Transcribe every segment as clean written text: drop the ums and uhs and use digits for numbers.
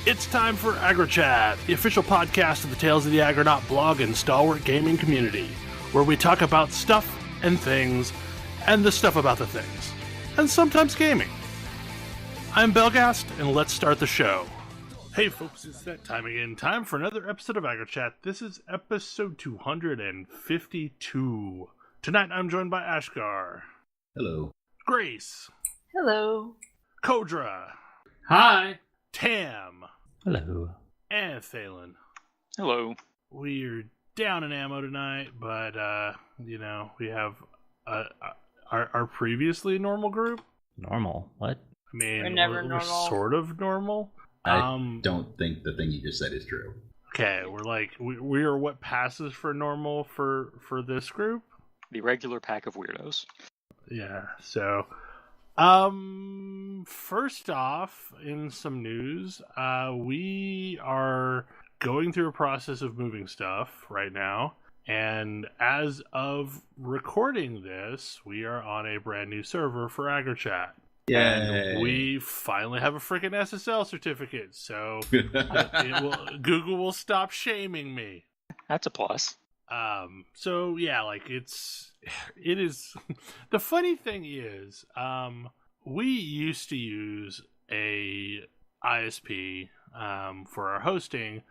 It's time for AggroChat, the official podcast of the Tales of the Aggronaut blog and stalwart gaming community, where we talk about stuff and things, and the stuff about the things, and sometimes gaming. I'm Belgast, and let's start the show. Hey folks, it's that time again. Time for another episode of AggroChat. This is episode 252. Tonight I'm joined by Ashgar. Hello. Grace. Hello. Kodra. Hi. Tam. Hello. And Thalen. Hello. We're down in ammo tonight, but, we have our previously normal group. Normal? What? I mean, We're never we're normal. sort of normal. I don't think the thing you just said is true. Okay, we're like, we are what passes for normal for this group. The regular pack of weirdos. Yeah, so, first off, in some news, we are going through a process of moving stuff right now, and as of recording this, we are on a brand new server for AggroChat. Yay. And we finally have a freaking SSL certificate, so Google will stop shaming me. That's a plus. So yeah, like it is. The funny thing is, we used to use a ISP for our hosting,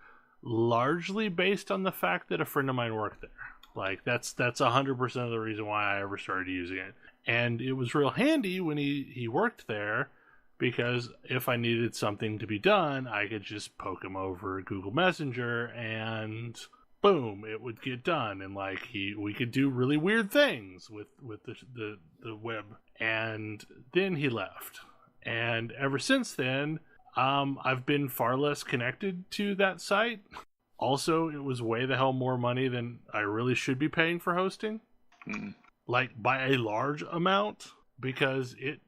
largely based on the fact that a friend of mine worked there. Like that's 100% of the reason why I ever started using it. And it was real handy when he worked there, because if I needed something to be done, I could just poke him over Google Messenger and boom, it would get done. And like we could do really weird things with the web. And then he left. And ever since then, I've been far less connected to that site. Also, it was way the hell more money than I really should be paying for hosting. Like by a large amount, because it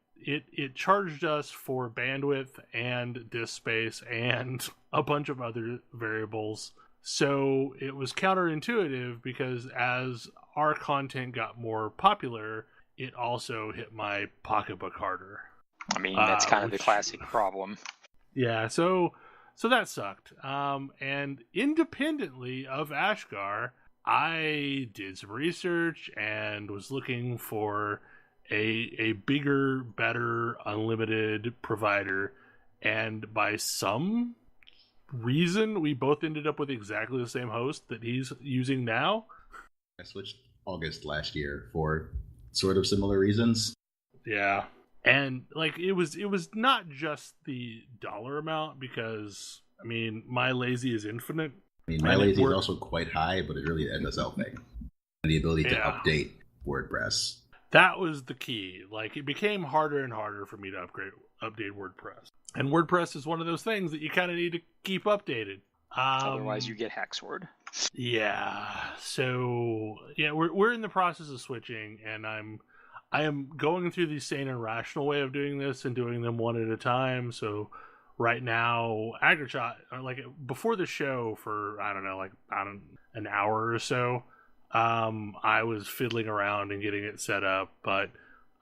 charged us for bandwidth and disk space and a bunch of other variables. So it was counterintuitive, because as our content got more popular, it also hit my pocketbook harder. I mean, that's kind of the classic problem. Yeah, so that sucked. And independently of Ashgar, I did some research and was looking for a bigger, better, unlimited provider. And by some reason, we both ended up with exactly the same host that he's using now. I switched August last year for sort of similar reasons. Yeah. And like it was not just the dollar amount, because I mean, my lazy is infinite. I mean, my lazy is also quite high, but it's really an SSL thing. And the ability to update WordPress. That was the key. Like, it became harder and harder for me to update WordPress. And WordPress is one of those things that you kind of need to keep updated. Otherwise, you get Hacksword. Yeah. So, yeah, we're in the process of switching, and I am going through the sane and rational way of doing this and doing them one at a time. So right now, AggroChat, like before the show for, I don't know, like about an hour or so, I was fiddling around and getting it set up. But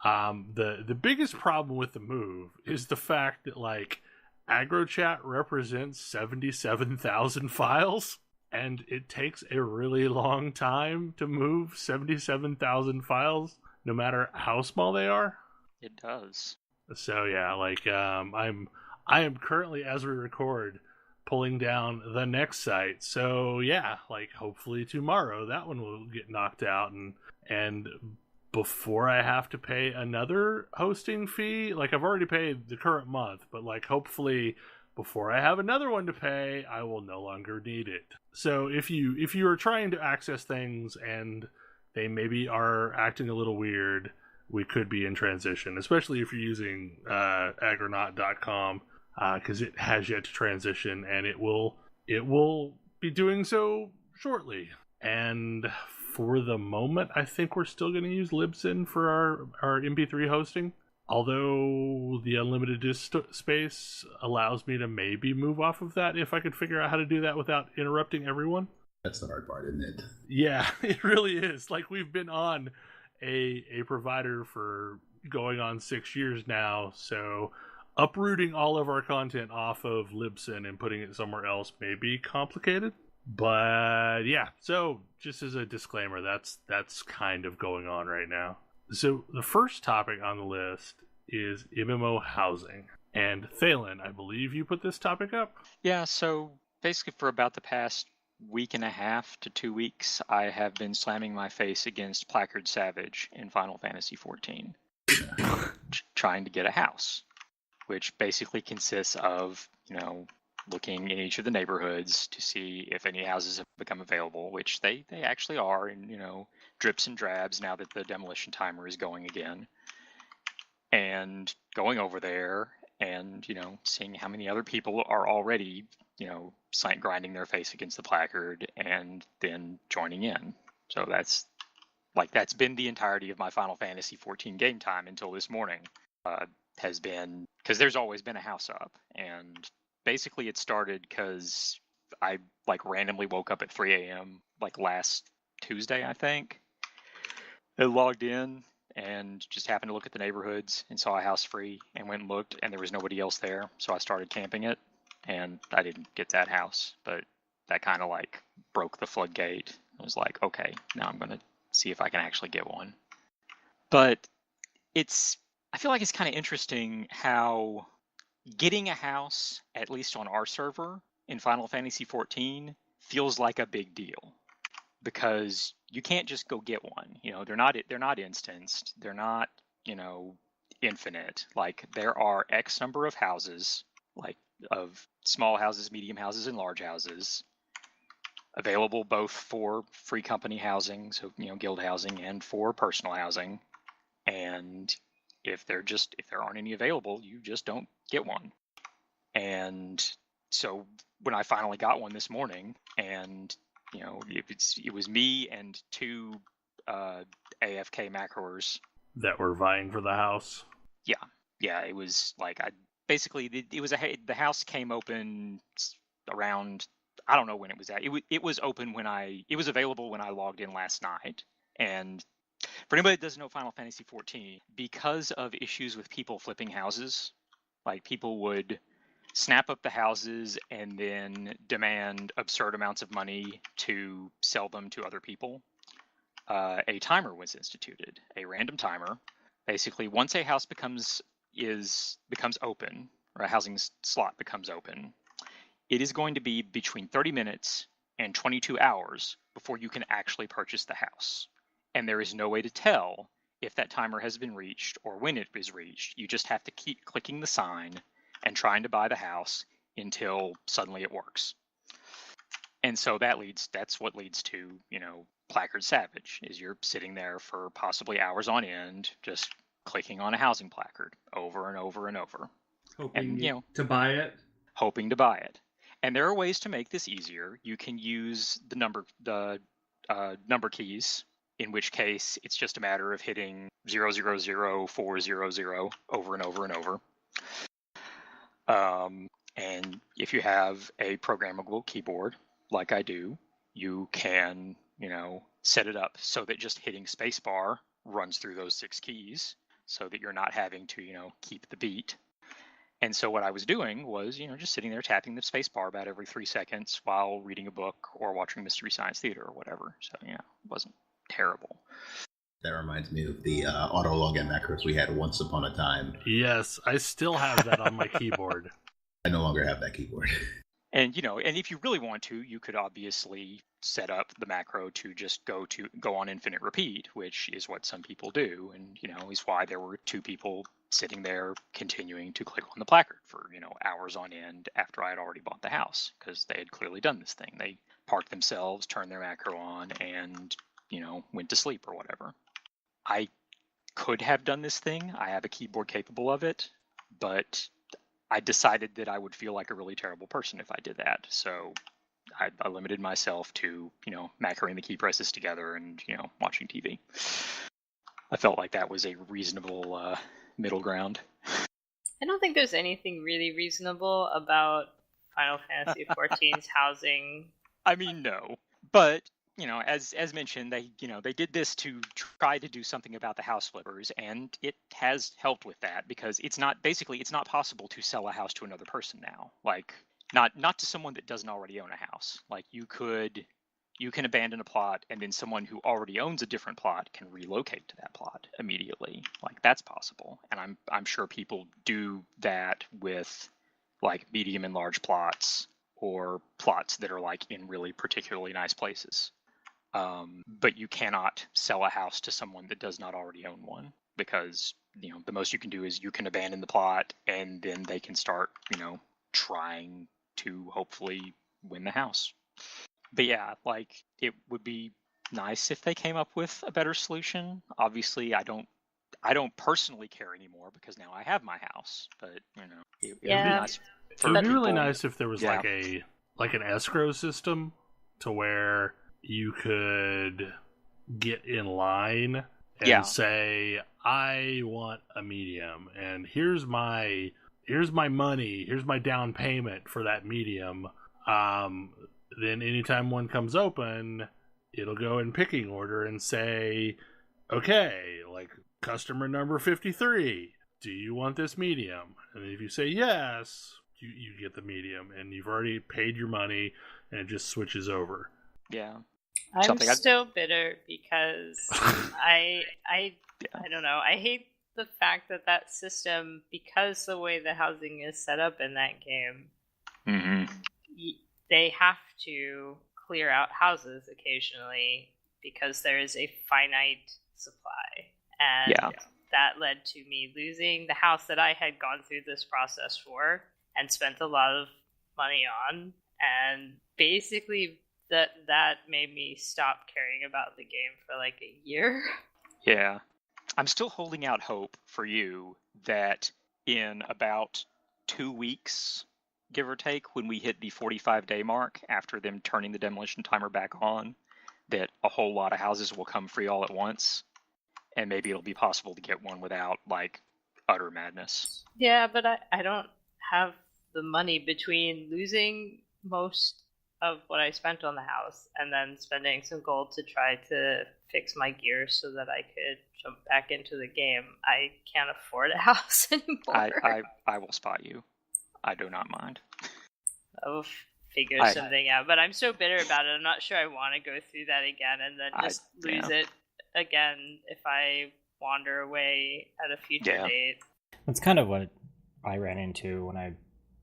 the biggest problem with the move is the fact that like AggroChat represents 77,000 files, and it takes a really long time to move 77,000 files, no matter how small they are. It does. So yeah, like I am currently, as we record, pulling down the next site. So yeah, like hopefully tomorrow that one will get knocked out, and before I have to pay another hosting fee, like I've already paid the current month, but like hopefully before I have another one to pay, I will no longer need it. So if you are trying to access things and they maybe are acting a little weird, we could be in transition, especially if you're using aggronaut.com, because it has yet to transition, and it will be doing so shortly. And for the moment, I think we're still going to use Libsyn for our MP3 hosting, although the unlimited disk space allows me to maybe move off of that if I could figure out how to do that without interrupting everyone. That's the hard part, isn't it? Yeah, it really is. Like, we've been on a provider for going on 6 years now, so uprooting all of our content off of Libsyn and putting it somewhere else may be complicated. But yeah, so just as a disclaimer, that's kind of going on right now. So the first topic on the list is MMO housing. And Thalen, I believe you put this topic up? Yeah, so basically for about the past week and a half to 2 weeks, I have been slamming my face against Placard Savage in Final Fantasy XIV, trying to get a house, which basically consists of, looking in each of the neighborhoods to see if any houses have become available, which they actually are in, drips and drabs now that the demolition timer is going again. And going over there and, seeing how many other people are already, grinding their face against the placard and then joining in. So that's been the entirety of my Final Fantasy XIV game time until this morning. Has been, because there's always been a house up, and basically it started because I randomly woke up at 3 a.m. last Tuesday, I think. I logged in and just happened to look at the neighborhoods and saw a house free and went and looked, and there was nobody else there, so I started camping it, and I didn't get that house, but that kind of broke the floodgate. I was like, okay, now I'm going to see if I can actually get one. But I feel like it's kind of interesting how getting a house, at least on our server in Final Fantasy XIV, feels like a big deal, because you can't just go get one. They're not instanced. They're not, infinite. There are X number of houses, of small houses, medium houses, and large houses, available both for free company housing, so guild housing, and for personal housing. And if there aren't any available, you just don't get one. And so when I finally got one this morning, and it was me and two AFK macroers that were vying for the house. Yeah, it was the house came open around, I don't know when it was at. It was open it was available when I logged in last night. And for anybody that doesn't know Final Fantasy XIV, because of issues with people flipping houses, people would snap up the houses and then demand absurd amounts of money to sell them to other people, a timer was instituted, a random timer. Basically, once a house becomes open, or a housing slot becomes open, it is going to be between 30 minutes and 22 hours before you can actually purchase the house. And there is no way to tell if that timer has been reached or when it is reached. You just have to keep clicking the sign and trying to buy the house until suddenly it works. And so that's what leads to, Placard Savage, is you're sitting there for possibly hours on end, just clicking on a housing placard over and over and over. Hoping to buy it. Hoping to buy it. And there are ways to make this easier. You can use the number keys, in which case it's just a matter of hitting 000400 over and over and over. And if you have a programmable keyboard, like I do, you can, set it up so that just hitting spacebar runs through those 6 keys, so that you're not having to, keep the beat. And so what I was doing was, just sitting there tapping the spacebar about every 3 seconds while reading a book or watching Mystery Science Theater or whatever. So, it wasn't terrible. That reminds me of the auto login macros we had once upon a time. Yes, I still have that on my keyboard. I no longer have that keyboard. And, and if you really want to, you could obviously set up the macro to just go on infinite repeat, which is what some people do. And, is why there were 2 people sitting there continuing to click on the placard for, hours on end after I had already bought the house, because they had clearly done this thing. They parked themselves, turned their macro on, and, went to sleep or whatever. I could have done this thing. I have a keyboard capable of it, but I decided that I would feel like a really terrible person if I did that. So I limited myself to, macroing the key presses together and, watching TV. I felt like that was a reasonable middle ground. I don't think there's anything really reasonable about Final Fantasy XIV's housing. I mean, no. But as mentioned, they did this to try to do something about the house flippers, and it has helped with that because it's not possible to sell a house to another person now. Like not to someone that doesn't already own a house. Like you can abandon a plot, and then someone who already owns a different plot can relocate to that plot immediately. Like that's possible, and I'm sure people do that with like medium and large plots or plots that are like in really particularly nice places. But you cannot sell a house to someone that does not already own one because the most you can do is you can abandon the plot, and then they can start trying to hopefully win the house. But yeah, like it would be nice if they came up with a better solution. Obviously, I don't personally care anymore because now I have my house. But it would be nice. It would be really nice if there was like an escrow system to where you could get in line and say, I want a medium, and here's my money, here's my down payment for that medium. Then anytime one comes open, it'll go in picking order and say, okay, like customer number 53, do you want this medium? And if you say yes, you get the medium, and you've already paid your money, and it just switches over. Yeah. I'm still bitter because I don't know. I hate the fact that system, because the way the housing is set up in that game, they have to clear out houses occasionally because there is a finite supply. And that led to me losing the house that I had gone through this process for and spent a lot of money on. And basically that made me stop caring about the game for like a year. Yeah. I'm still holding out hope for you that in about 2 weeks, give or take, when we hit the 45-day mark after them turning the demolition timer back on, that a whole lot of houses will come free all at once, and maybe it'll be possible to get one without, like, utter madness. Yeah, but I don't have the money between losing most of what I spent on the house and then spending some gold to try to fix my gear so that I could jump back into the game. I can't afford a house anymore. I will spot you. I do not mind. I'll figure something out. But I'm so bitter about it. I'm not sure I want to go through that again and then just lose it again if I wander away at a future date. That's kind of what I ran into when I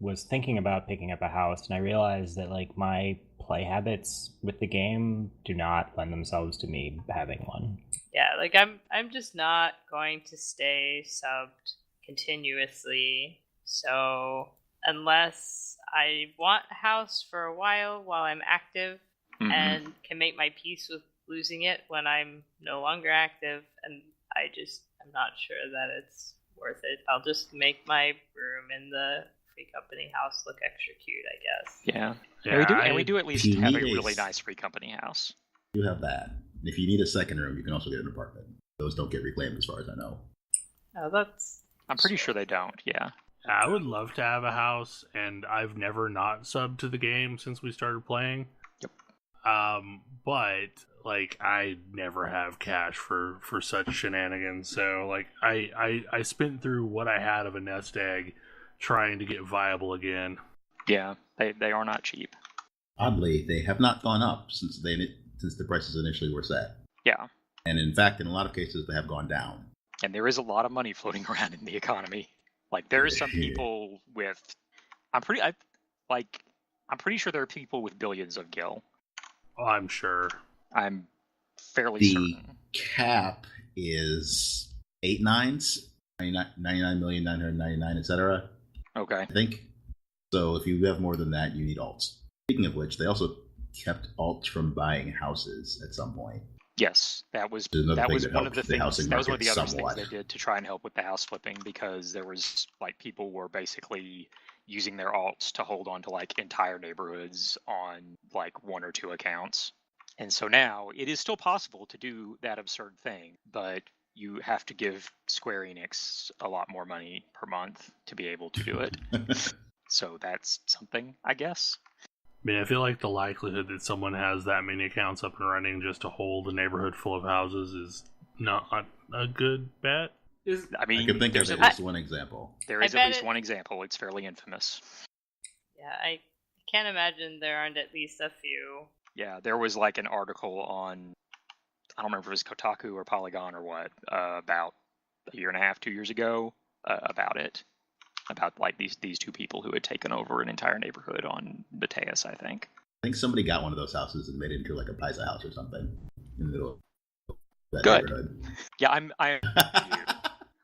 was thinking about picking up a house, and I realized that like my play habits with the game do not lend themselves to me having one. Yeah, like I'm just not going to stay subbed continuously. So unless I want a house for a while I'm active and can make my peace with losing it when I'm no longer active, and I'm not sure that it's worth it. I'll just make my room in the free company house look extra cute, I guess. Yeah. We do at least have a really nice free company house. You have that. If you need a second room, you can also get an apartment. Those don't get reclaimed as far as I know. Oh, I'm pretty sure they don't, yeah. I would love to have a house, and I've never not subbed to the game since we started playing. Yep. But like I never have cash for such shenanigans. So like I spent through what I had of a nest egg trying to get viable again. Yeah, they are not cheap. Oddly, they have not gone up since the prices initially were set. Yeah. And in fact, in a lot of cases, they have gone down. And there is a lot of money floating around in the economy. Like there are some people with, I'm pretty sure there are people with billions of gil. Oh, I'm sure. I'm fairly certain. The cap is 8 nines, 99,999,000, etc. Okay. I think. So if you have more than that, you need alts. Speaking of which, they also kept alts from buying houses at some point. Yes, that was one of the things. That was one of the other things they did to try and help with the house flipping, because there was like people were basically using their alts to hold on to like entire neighborhoods on like 1 or 2 accounts. And so now it is still possible to do that absurd thing, but you have to give Square Enix a lot more money per month to be able to do it. So that's something, I guess. I mean, I feel like the likelihood that someone has that many accounts up and running just to hold a neighborhood full of houses is not a good bet. I can think of at least one example. There is at least one example. It's fairly infamous. Yeah, I can't imagine there aren't at least a few. Yeah, there was like an article on, I don't remember if it was Kotaku or Polygon or what, about a year and a half, 2 years ago, about it. About like these two people who had taken over an entire neighborhood on Bateas, I think. I think somebody got one of those houses and made it into like a Paisa house or something in the middle of that neighborhood. Yeah, I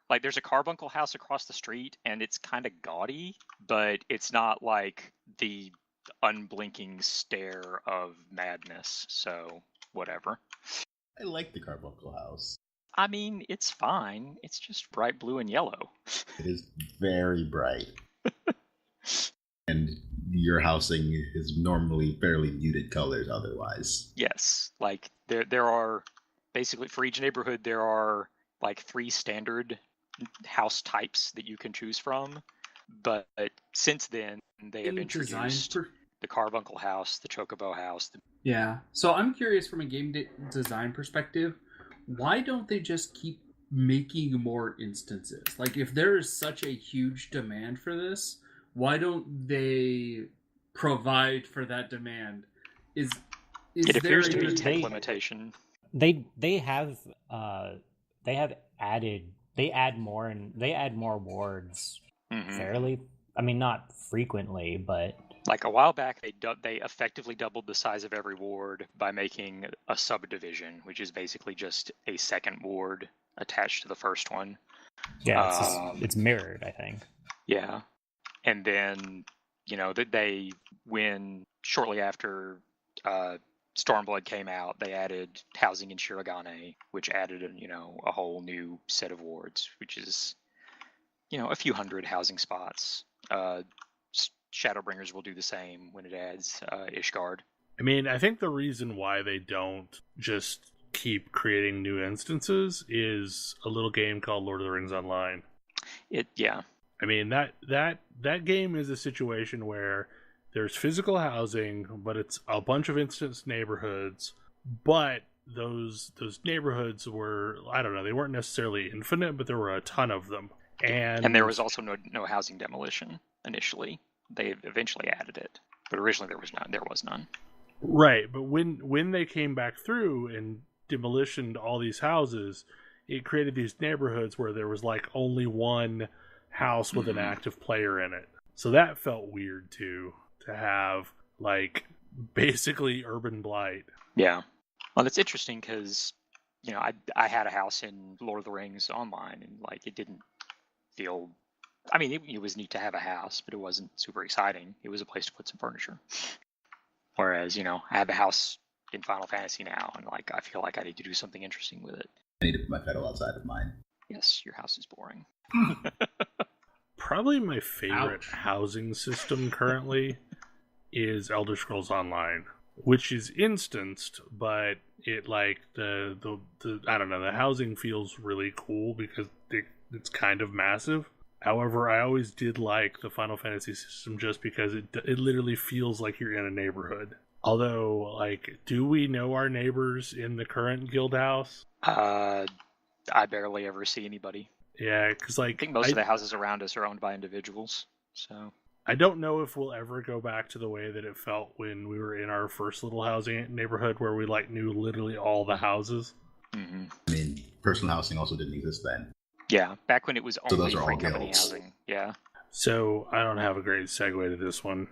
like there's a carbuncle house across the street and it's kind of gaudy, but it's not like the unblinking stare of madness, so whatever. I like the carbuncle house. I mean, it's fine. It's just bright blue and yellow. It is very bright. And your housing is normally fairly muted colors otherwise. Yes. Like, there are, basically, for each neighborhood, there are, like, 3 standard house types that you can choose from. But since then, they have introduced the carbuncle house, the chocobo house. Yeah. So I'm curious from a game design perspective, why don't they just keep making more instances? Like, if there is such a huge demand for this, why don't they provide for that demand? Is it appears to be a tech limitation. They add more wards fairly. I mean, not frequently, but like a while back, they effectively doubled the size of every ward by making a subdivision, which is basically just a second ward attached to the first one. Yeah, it's mirrored, I think. Yeah, and then when shortly after Stormblood came out, they added housing in Shirogane, which added a whole new set of wards, which is a few hundred housing spots. Shadowbringers will do the same when it adds Ishgard. I mean, I think the reason why they don't just keep creating new instances is a little game called Lord of the Rings Online. Yeah. I mean, that game is a situation where there's physical housing, but it's a bunch of instance neighborhoods, but those neighborhoods were, I don't know, they weren't necessarily infinite, but there were a ton of them. And there was also no housing demolition initially. They eventually added it, but originally there was none. Right, but when they came back through and demolished all these houses, it created these neighborhoods where there was like only one house with an active player in it. So that felt weird too, to have like basically urban blight. Yeah. Well, it's interesting because I had a house in Lord of the Rings Online, and like it didn't feel. I mean, it was neat to have a house, but it wasn't super exciting. It was a place to put some furniture. Whereas, I have a house in Final Fantasy now, and like I feel like I need to do something interesting with it. I need to put my pedal outside of mine. Yes, your house is boring. Probably my favorite housing system currently is Elder Scrolls Online, which is instanced, but it like the I don't know, the housing feels really cool because it's kind of massive. However, I always did like the Final Fantasy system just because it literally feels like you're in a neighborhood. Although, like, do we know our neighbors in the current guild house? I barely ever see anybody. Yeah, because like I think most of the houses around us are owned by individuals. So I don't know if we'll ever go back to the way that it felt when we were in our first little housing neighborhood where we like knew literally all the houses. Mm-hmm. I mean, personal housing also didn't exist then. Yeah, back when it was only those are free all company guilds. housing. Yeah. So I don't have a great segue to this one.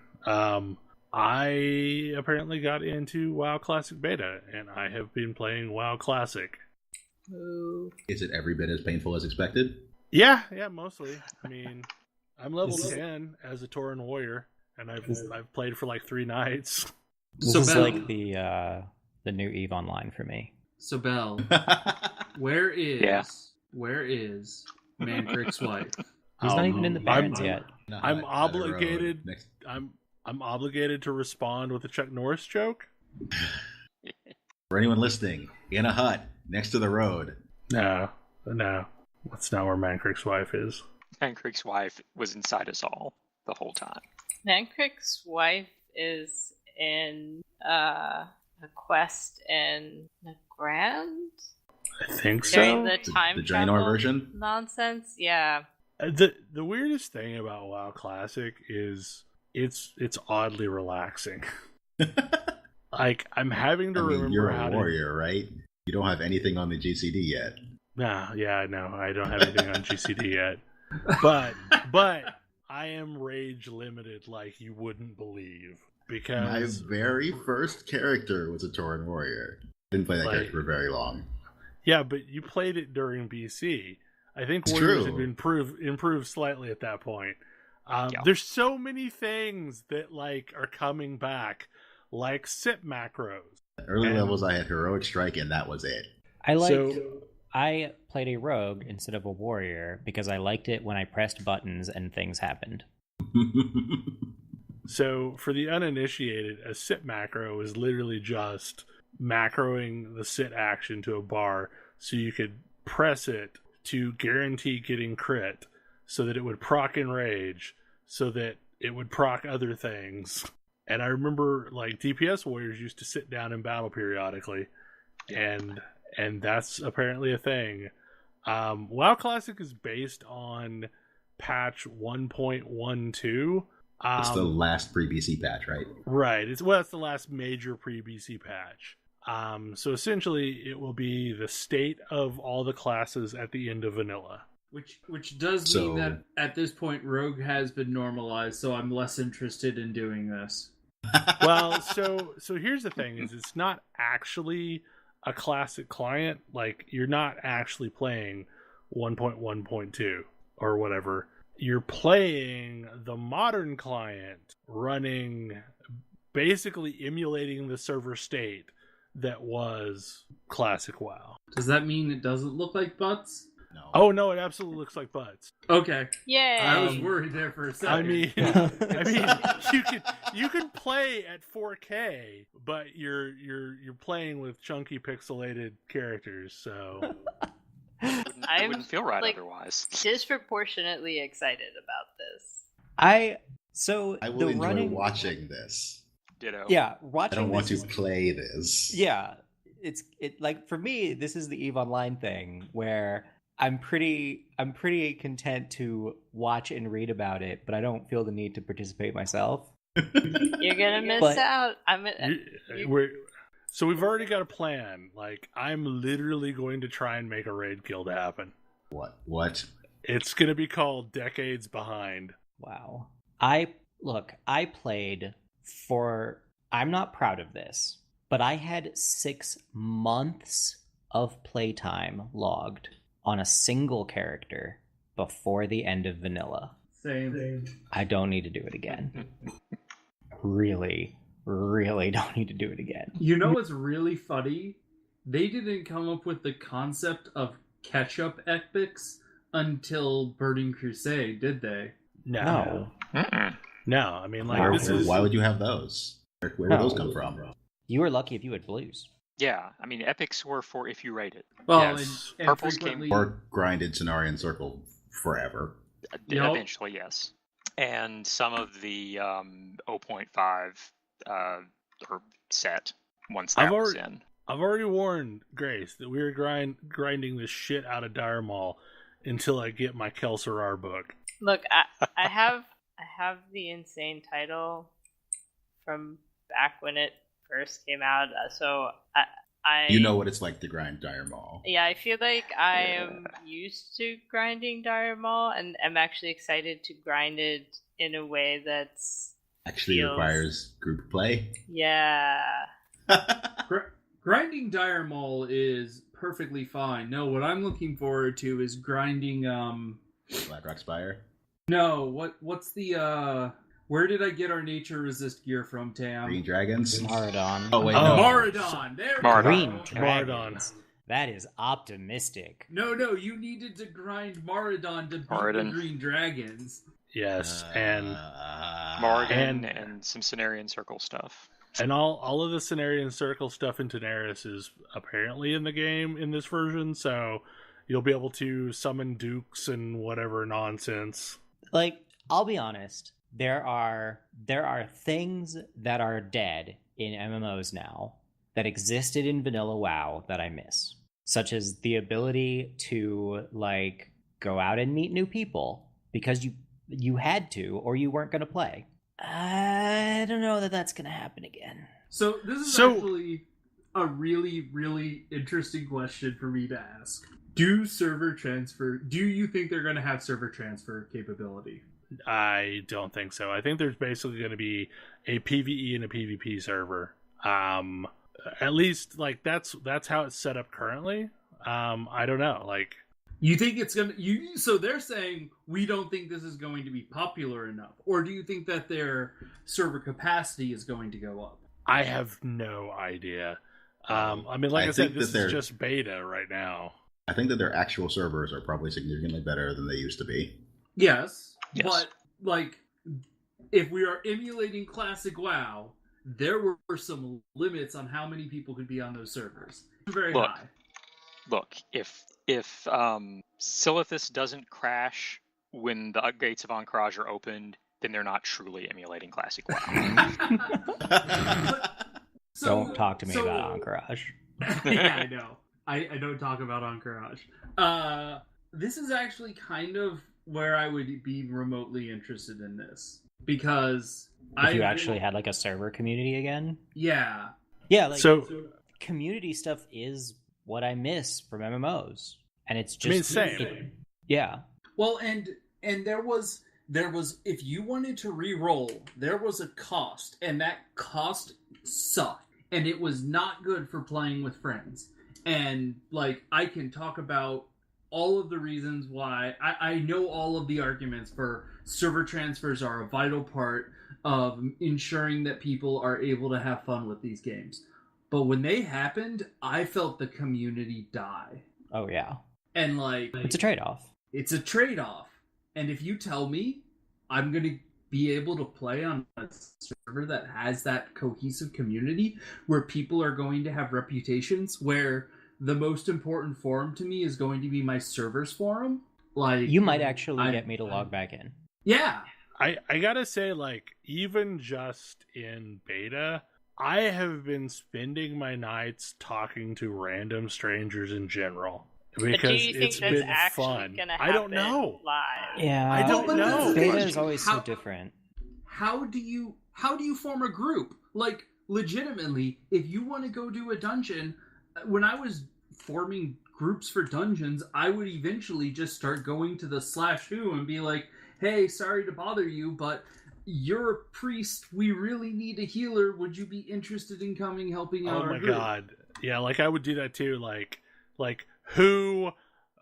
I apparently got into WoW Classic Beta, and I have been playing WoW Classic. Is it every bit as painful as expected? Yeah, mostly. I mean, I'm level 10 as a Tauren warrior, and I've played for like 3 nights. This is like the new EVE Online for me. So Bell, where is Mancrick's wife? He's not even in the Barrens yet. I'm obligated. I'm obligated to respond with a Chuck Norris joke. For anyone listening, in a hut next to the road. No, that's not where Mancrick's wife is. Mancrick's wife was inside us all the whole time. Mancrick's wife is in a quest in Nagrand I think during so. the time the travel Draenor version? nonsense. Yeah. The weirdest thing about WoW Classic is it's oddly relaxing. Like, I'm having to remember you're how a warrior, right? You don't have anything on the GCD yet. No, I don't have anything on GCD yet. But I am rage limited like you wouldn't believe. My Because very first character was a Tauren warrior. Didn't play that character for very long. yeah, but you played it during BC. I think It's warriors true. have been improved slightly at that point. Yeah. There's so many things that like are coming back, like SIP macros. Early And- levels, I had heroic strike, and that was it. I played a rogue instead of a warrior because I liked it when I pressed buttons and things happened. So for the uninitiated, a sit macro is literally just macroing the sit action to a bar so you could press it to guarantee getting crit so that it would proc enrage so that it would proc other things. And I remember like DPS warriors used to sit down in battle periodically, and that's apparently a thing. WoW Classic is based on patch 1.12. It's the last pre-BC patch, right? Right. It's the last major pre-BC patch. So essentially, it will be the state of all the classes at the end of vanilla. Which does mean that at this point Rogue has been normalized, so I'm less interested in doing this. Well, so here's the thing: is it's not actually a classic client. Like, you're not actually playing 1.1.2 or whatever. You're playing the modern client running, basically emulating the server state that was classic WoW. Does that mean it doesn't look like butts? No. Oh no, it absolutely looks like butts. Okay. Yay! I was worried there for a second. I mean, you can play at 4K, but you're playing with chunky pixelated characters, so It wouldn't feel right like, otherwise. disproportionately excited about this. I will enjoy running watching this. Ditto. Yeah, I watching don't want this to is- play this. Yeah, it like for me, this is the EVE Online thing where I'm pretty content to watch and read about it, but I don't feel the need to participate myself. You're gonna miss But- out. So we've already got a plan. Like, I'm literally going to try and make a raid guild happen. What? It's going to be called Decades Behind. Wow. I played for, I'm not proud of this, but I had 6 months of playtime logged on a single character before the end of vanilla. Same. I don't need to do it again. Really don't need to do it again. You know what's really funny? They didn't come up with the concept of catch-up epics until Burning Crusade, did they? No. Mm-mm. No, I mean, like, this is... Why would you have those? Where would those come from? You were lucky if you had blues. Yeah, I mean, epics were for if you rate it. Well, Yes. and Purples frequently... Or grinded Cenarian Circle forever. Yep. Eventually, yes. And some of the 0.5 or set once that was in. I've already warned Grace that we were grinding the shit out of Dire Maul until I get my Kelsarar book. Look, I have the insane title from back when it first came out, so I You know what it's like to grind Dire Maul. Yeah, I feel like I am used to grinding Dire Maul, and I'm actually excited to grind it in a way that's Actually requires group play. yeah. Grinding Dire Maul is perfectly fine. No, what I'm looking forward to is grinding Blackrock Spire. No, what's the where did I get our nature resist gear from, Tam? Green Dragons. Maradon. Oh wait, Oh. no. Maradon. There we Maradon. Green go. Dragons. That is optimistic. No, you needed to grind Maradon to beat Maradon. the Green Dragons. Yes, and Morrigan and some Cenarian Circle stuff. all of the Cenarian Circle stuff in Daenerys is apparently in the game in this version, so you'll be able to summon dukes and whatever nonsense. Like, I'll be honest, there are things that are dead in MMOs now that existed in vanilla WoW that I miss, such as the ability to like go out and meet new people because you had to or you weren't going to play. I don't know that that's going to happen again. So this is actually a really, really interesting question for me to ask. Do you think they're going to have server transfer capability? I don't think so. I think there's basically going to be a PvE and a PvP server. At least like that's how it's set up currently. I don't know. Like, you think it's gonna so they're saying we don't think this is going to be popular enough, or do you think that their server capacity is going to go up? I have no idea. I mean, like I said, this is just beta right now. I think that their actual servers are probably significantly better than they used to be. Yes. But like, if we are emulating classic WoW, there were some limits on how many people could be on those servers. Very high. Look, if Silithus doesn't crash when the gates of Ancrage are opened, then they're not truly emulating classic WoW. Don't talk to me about Ancrage. Yeah, I know. I don't talk about Ancrage. This is actually kind of where I would be remotely interested in this, because if you actually had like a server community again. Yeah. Like so community stuff is what I miss from MMOs, and it's just same. Yeah. Well, and there was if you wanted to re-roll, there was a cost, and that cost sucked, and it was not good for playing with friends. And like, I can talk about all of the reasons why. I know all of the arguments for server transfers are a vital part of ensuring that people are able to have fun with these games. But when they happened, I felt the community die. Oh, yeah. And like... It's a trade-off. It's a trade-off. And if you tell me I'm going to be able to play on a server that has that cohesive community, where people are going to have reputations, where the most important forum to me is going to be my server's forum, like... You might actually get me to log back in. Yeah. I gotta say, like, even just in beta, I have been spending my nights talking to random strangers in general. Because but do you think it's that's been actually fun. Gonna I don't know. Live? Yeah, I don't know. Beta is always so different. How do you form a group? Like, legitimately, if you want to go do a dungeon, when I was forming groups for dungeons, I would eventually just start going to the /who and be like, hey, sorry to bother you, but you're a priest. We really need a healer. Would you be interested in coming helping out? Oh my god. Yeah, like I would do that too. Like who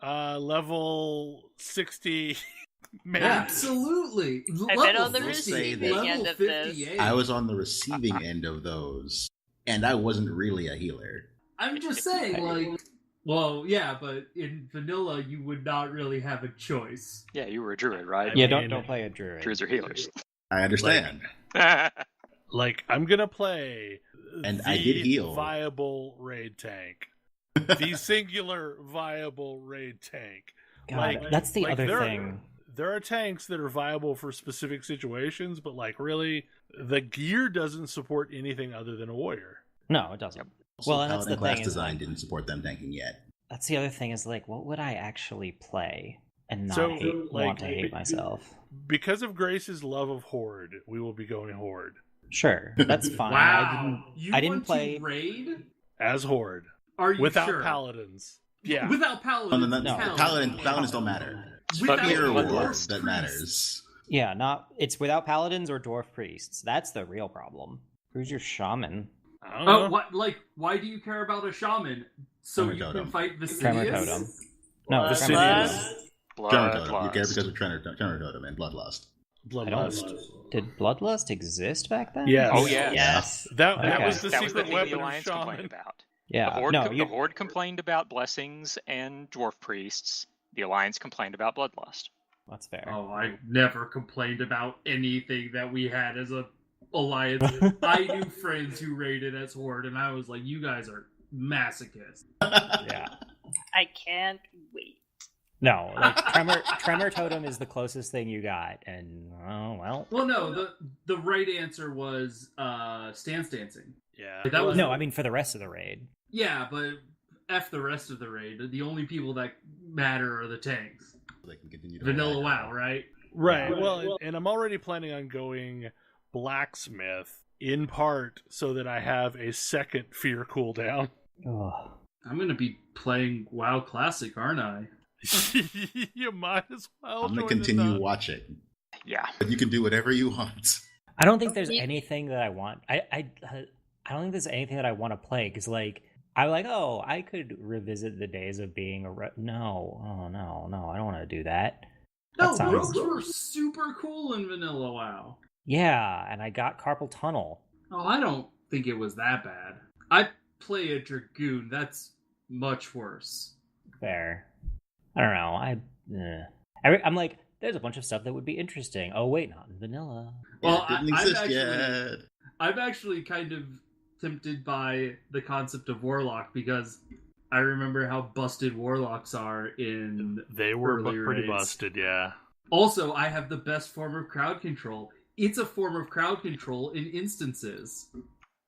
level 60 man. Absolutely. I've been on the receiving end of this. I was on the receiving end of those, and I wasn't really a healer. I'm just saying, like, well, yeah, but in vanilla, you would not really have a choice. Yeah, you were a druid, right? Yeah, don't play a druid. Druids are healers. I understand. Like, I'm gonna play and I did heal. Viable raid tank. The singular viable raid tank. God, like, that's the other thing. There are tanks that are viable for specific situations, but like really, the gear doesn't support anything other than a warrior. No, it doesn't. Yep. Well, and that's the class thing. Design didn't support them tanking yet. That's the other thing is like, what would I actually play and not want to hate myself? Because of Grace's love of Horde, we will be going Horde. Sure, that's fine. Wow, I didn't play raid as Horde. Are you without sure? Paladins? Yeah, without Paladins. No. Paladins don't matter. That matters. Yeah, it's without Paladins or Dwarf Priests. That's the real problem. Who's your shaman? Oh, why do you care about a shaman? So you can fight Tremor Vasidius? Totem. No, Vasidius. Tremor Totem. You care because of Tremor Totem and Bloodlust. Did Bloodlust exist back then? Yes. Oh, yeah. Yes. That Okay. was the that was the secret thing weapon the of Alliance complained Shaman. about. Yeah. The Horde complained about blessings and dwarf priests. The Alliance complained about bloodlust. That's fair. Oh, I never complained about anything that we had as a Alliance. I knew friends who raided as Horde, and I was like, you guys are masochists. Yeah. I can't wait. No, like Tremor Totem is the closest thing you got, and well. Well, no, the right answer was stance dancing. Yeah. That was No, I mean for the rest of the raid. Yeah, but F the rest of the raid. The only people that matter are the tanks. They can continue to Vanilla WoW, right? Right. Yeah. Well, and I'm already planning on going blacksmith in part so that I have a second fear cooldown. Ugh. I'm gonna be playing WoW Classic, aren't I? You might as well. I'm going to join continue the watching. Yeah. But you can do whatever you want. I don't think there's Yeah. anything that I want. I don't think there's anything that I want to play because like I'm like, oh, I could revisit the days of being a no. Oh no, I don't want to do that. No, That rogues sounds- were super cool in Vanilla WoW. Yeah, and I got carpal tunnel. Oh, I don't think it was that bad. I play a Dragoon. That's much worse. Fair. I don't know. I'm like, there's a bunch of stuff that would be interesting. Oh wait, not in vanilla. Well, it didn't I'm exist actually- yet. I'm actually kind of tempted by the concept of Warlock because I remember how busted Warlocks are in... They were earlier pretty raids. busted, yeah. Also, I have the best form of crowd control. It's a form of crowd control in instances.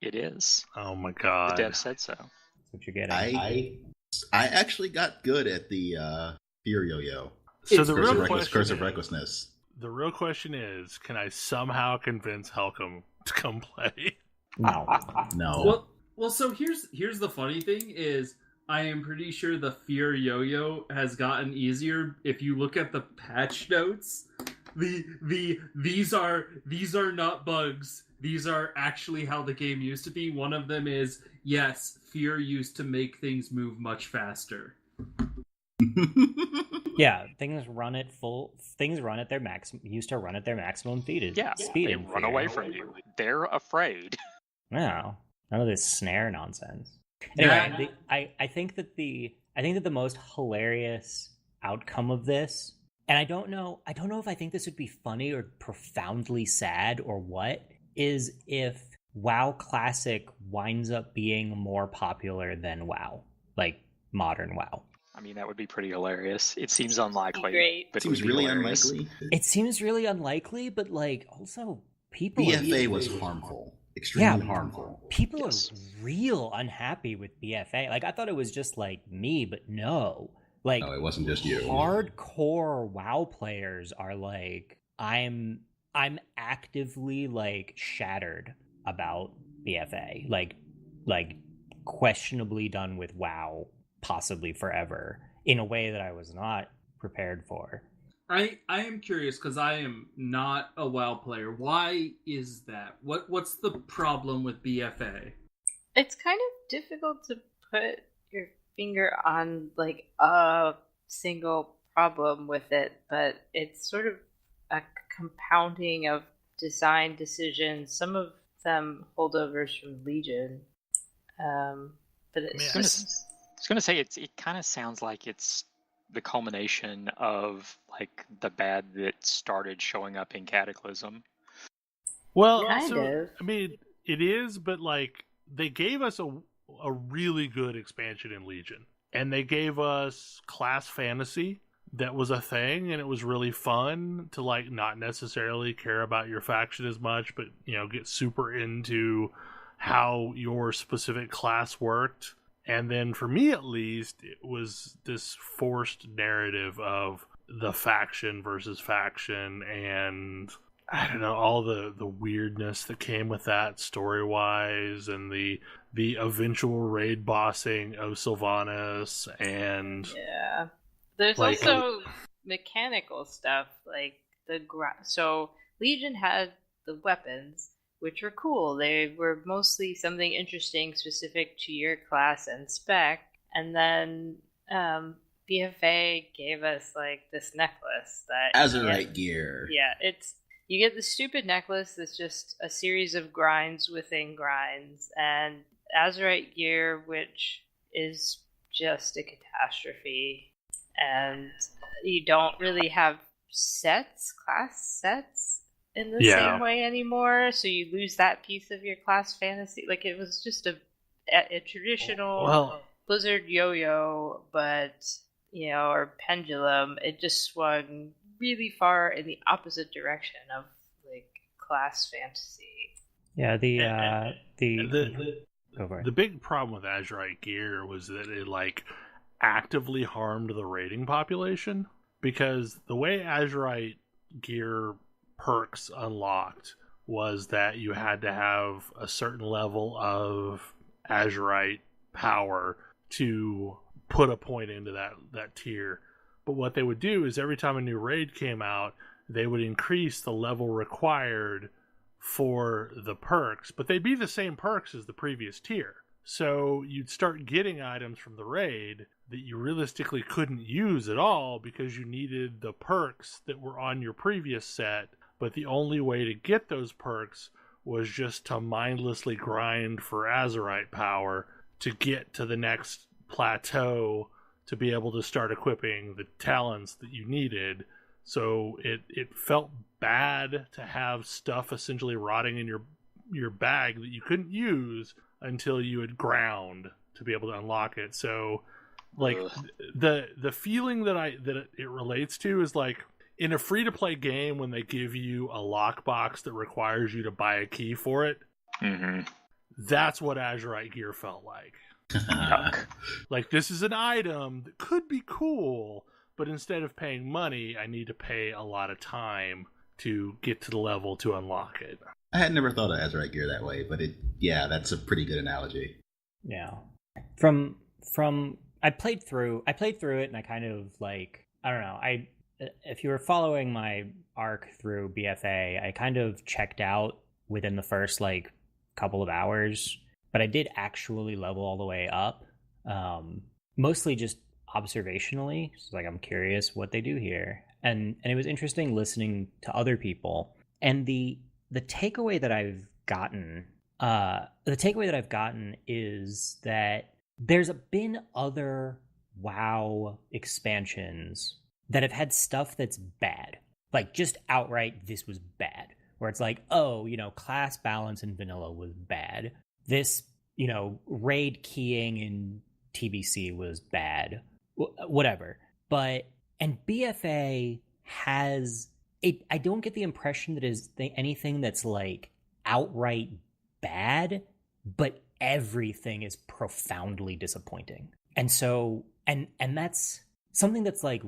It is. Oh my The god. dev said so. That's what you're getting. I actually got good at the fear yo-yo. So It's the Curse real of question Curse of is, Recklessness. the real question is, can I somehow convince Helcom to come play? No. No. Well, so here's the funny thing is I am pretty sure the fear yo-yo has gotten easier. If you look at the patch notes, these are not bugs. These are actually how the game used to be. One of them is, yes, fear used to make things move much faster. Yeah, things run at their maximum. Used to run at their maximum speed. Yeah, speed they in run Fear. away from you. They're afraid. No, none of this snare nonsense. Anyway, Yeah. I think that the most hilarious outcome of this, and I don't know if I think this would be funny or profoundly sad or what, is if WoW Classic winds up being more popular than WoW, like modern WoW. I mean, that would be pretty hilarious. It seems unlikely, Great. but it Seems would be really hilarious. unlikely. It seems really unlikely, but like also people BFA are, was harmful. Extremely harmful. people Yes. are real unhappy with BFA. Like I thought it was just like me, but no. Like No, it wasn't just you. hardcore WoW players are like, I'm actively like shattered about BFA. Like questionably done with WoW possibly forever in a way that I was not prepared for. I am curious because I am not a WoW player. Why is that? What's the problem with BFA? It's kind of difficult to put your finger on like a single problem with it, but it's sort of a compounding of design decisions. Some of them holdovers from Legion, but it's Yeah. just I was gonna say it kind of sounds like it's the culmination of like the bad that started showing up in Cataclysm. Well, Kind so, of. I mean, it is, but like they gave us a really good expansion in Legion, and they gave us class fantasy that was a thing, and it was really fun to like not necessarily care about your faction as much, but get super into how your specific class worked. And then for me at least, it was this forced narrative of the faction versus faction, and I don't know, all the weirdness that came with that story-wise, and the eventual raid bossing of Sylvanas, and yeah. There's Like- also mechanical stuff like so Legion had the weapons, which were cool. They were mostly something interesting specific to your class and spec. And then BFA gave us like this necklace that Azurite gear. Yeah, you get the stupid necklace that's just a series of grinds within grinds, and Azurite gear, which is just a catastrophe. And you don't really have class sets in the same way anymore, so you lose that piece of your class fantasy. Like, it was just a traditional Blizzard yo-yo, but or pendulum, it just swung really far in the opposite direction of like class fantasy. Yeah, the big problem with Azurite gear was that it like actively harmed the raiding population, because the way Azurite gear perks unlocked was that you had to have a certain level of Azurite power to put a point into that tier. But what they would do is every time a new raid came out, they would increase the level required for the perks, but they'd be the same perks as the previous tier. So you'd start getting items from the raid that you realistically couldn't use at all because you needed the perks that were on your previous set, but the only way to get those perks was just to mindlessly grind for Azurite power to get to the next plateau to be able to start equipping the talents that you needed. So it felt bad to have stuff essentially rotting in your bag that you couldn't use until you had ground to be able to unlock it. So like the feeling that it relates to is like in a free to play game when they give you a lockbox that requires you to buy a key for it. Mm-hmm. That's what Azurite gear felt like. Like, this is an item that could be cool, but instead of paying money, I need to pay a lot of time to get to the level to unlock it. I had never thought of Azurite gear that way, but that's a pretty good analogy. Yeah. From I played through it, and I kind of like, I don't know, if you were following my arc through BFA, I kind of checked out within the first like couple of hours, but I did actually level all the way up, mostly just observationally. So like, I'm curious what they do here, and it was interesting listening to other people. And the takeaway that I've gotten, is that there's been other WoW expansions that have had stuff that's bad, like just outright this was bad, where it's like, oh, class balance in vanilla was bad. This, raid keying in TBC was bad. Whatever. And BFA has it. I don't get the impression that is anything that's like outright bad, but everything is profoundly disappointing. And so, and that's something that's like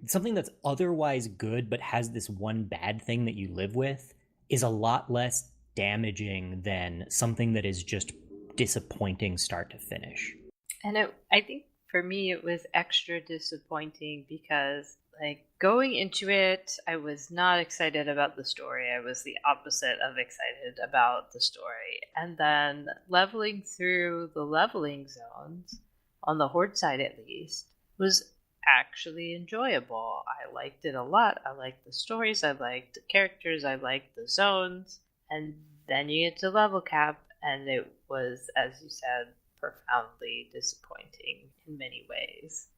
something that's otherwise good, but has this one bad thing that you live with, is a lot less damaging than something that is just disappointing start to finish. And I think for me it was extra disappointing because like going into it, I was not excited about the story. I was the opposite of excited about the story. And then leveling through the leveling zones, on the Horde side at least, was actually enjoyable. I liked it a lot. I liked the stories, I liked the characters, I liked the zones. And then you get to level cap, and it was, as you said, profoundly disappointing in many ways.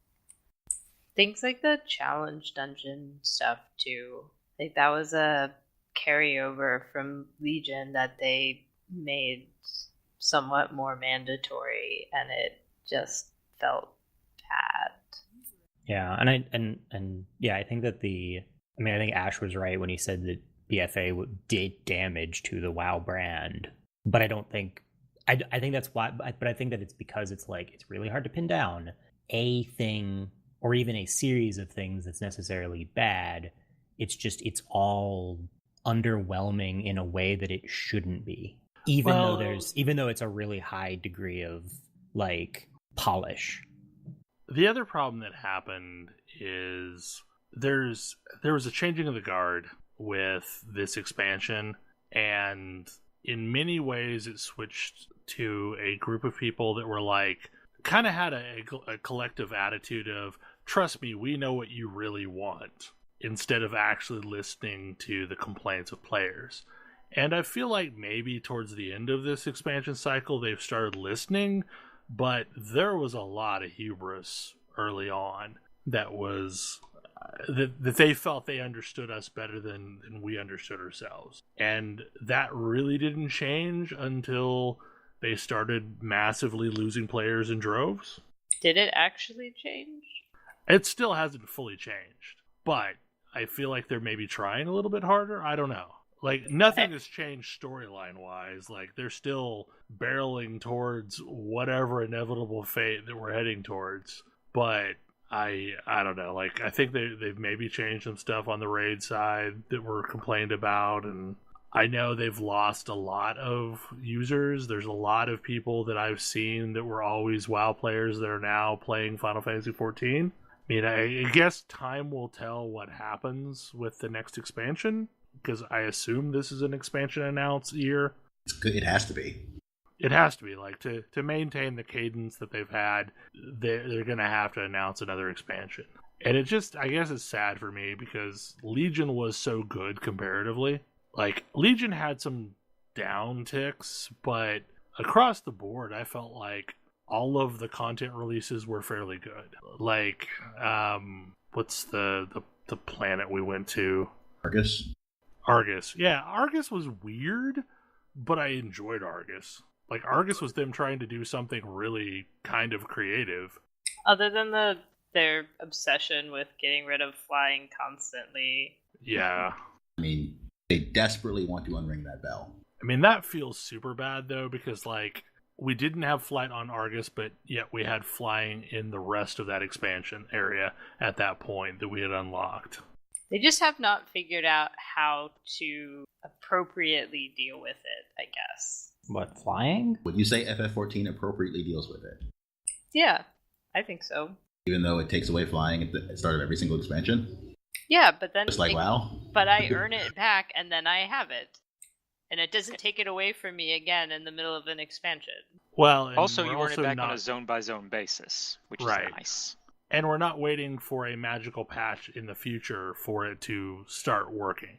Things like the challenge dungeon stuff too. Like that was a carryover from Legion that they made somewhat more mandatory, and it just felt bad. Yeah, and yeah, I think that I think Ash was right when he said that BFA did damage to the WoW brand, but I don't think I think that's why. But I think that it's because it's like it's really hard to pin down a thing or even a series of things that's necessarily bad. It's all underwhelming in a way that it shouldn't be, even though it's a really high degree of like polish. The other problem that happened is there was a changing of the guard with this expansion, and in many ways it switched to a group of people that were like, kind of had a collective attitude of, trust me, we know what you really want, instead of actually listening to the complaints of players. And I feel like maybe towards the end of this expansion cycle they've started listening, but there was a lot of hubris early on that was that they felt they understood us better than we understood ourselves. And that really didn't change until they started massively losing players in droves. Did it actually change? It still hasn't fully changed, but I feel like they're maybe trying a little bit harder. I don't know. Like, nothing has changed storyline-wise. Like, they're still barreling towards whatever inevitable fate that we're heading towards. But I don't know. Like, I think they've maybe changed some stuff on the raid side that were complained about, and I know they've lost a lot of users. There's a lot of people that I've seen that were always WoW players that are now playing Final Fantasy XIV. I mean, I guess time will tell what happens with the next expansion, because I assume this is an expansion announced year. It's good. It has to be. It has to be. Like, to maintain the cadence that they've had, they're going to have to announce another expansion. And it just, I guess it's sad for me, because Legion was so good comparatively. Like, Legion had some down ticks, but across the board, I felt like all of the content releases were fairly good. Like, what's the planet we went to? Argus. Yeah, Argus was weird, but I enjoyed Argus. Like, Argus was them trying to do something really kind of creative. Other than their obsession with getting rid of flying constantly. Yeah. I mean, they desperately want to unring that bell. I mean, that feels super bad, though, because, like, we didn't have flight on Argus, but yet we had flying in the rest of that expansion area at that point that we had unlocked. They just have not figured out how to appropriately deal with it, I guess. What, flying? Would you say FF14 appropriately deals with it? Yeah, I think so. Even though it takes away flying at the start of every single expansion? Yeah, but then... Just like WoW? But I earn it back, and then I have it. And it doesn't take it away from me again in the middle of an expansion. Well, also, you earn it back on a zone-by-zone basis, which is nice. And we're not waiting for a magical patch in the future for it to start working.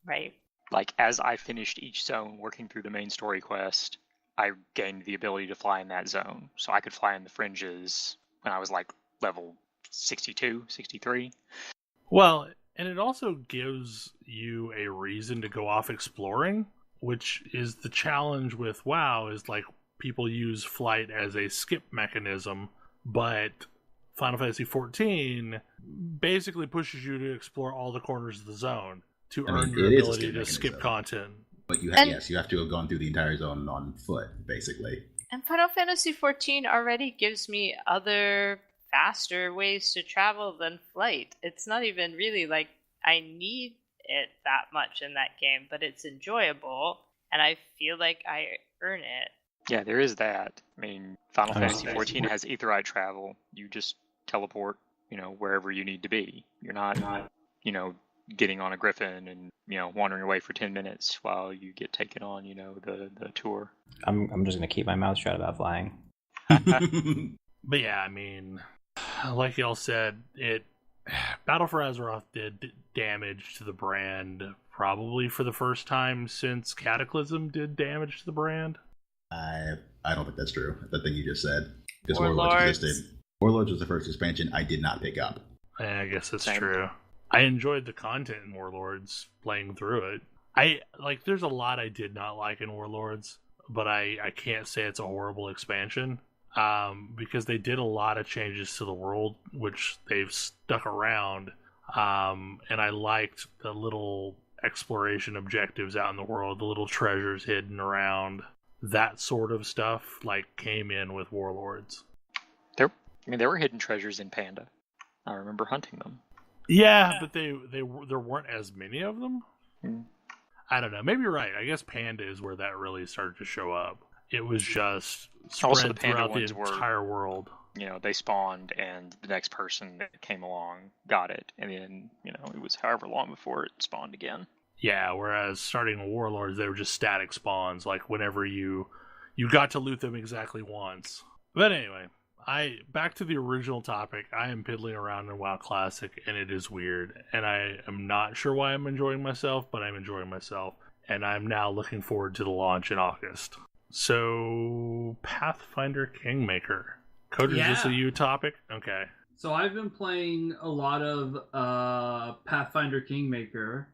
Right. Like, as I finished each zone working through the main story quest, I gained the ability to fly in that zone. So I could fly in the fringes when I was, like, level 62, 63. Well, and it also gives you a reason to go off exploring, which is the challenge with WoW, is, like, people use flight as a skip mechanism, but Final Fantasy XIV basically pushes you to explore all the corners of the zone to earn your ability to skip content. But you have to have gone through the entire zone on foot, basically. And Final Fantasy XIV already gives me other faster ways to travel than flight. It's not even really like I need it that much in that game, but it's enjoyable, and I feel like I earn it. Yeah, there is that. I mean, Final Fantasy XIV has aetheryte travel. You just teleport, wherever you need to be. You're not, getting on a griffin and, wandering away for 10 minutes while you get taken on, the tour. I'm just going to keep my mouth shut about flying. But yeah, I mean, like y'all said, Battle for Azeroth did damage to the brand probably for the first time since Cataclysm did damage to the brand. I don't think that's true. The thing you just said. Because Warlords existed. Warlords was the first expansion I did not pick up. I guess that's true. I enjoyed the content in Warlords, playing through it. There's a lot I did not like in Warlords, but I can't say it's a horrible expansion. Because they did a lot of changes to the world, which they've stuck around. And I liked the little exploration objectives out in the world, the little treasures hidden around. That sort of stuff, came in with Warlords. There were hidden treasures in Panda. I remember hunting them. Yeah, but there weren't as many of them. I don't know. Maybe you're right. I guess Panda is where that really started to show up. It was just spread throughout the entire world. They spawned, and the next person that came along got it, and then it was however long before it spawned again. Yeah, whereas starting with Warlords, they were just static spawns. Like whenever you got to loot them exactly once. But anyway, back to the original topic. I am piddling around in WoW Classic, and it is weird. And I am not sure why I'm enjoying myself, but I'm enjoying myself. And I'm now looking forward to the launch in August. So, Pathfinder Kingmaker. Kodra, is this a you topic? Okay. So I've been playing a lot of Pathfinder Kingmaker,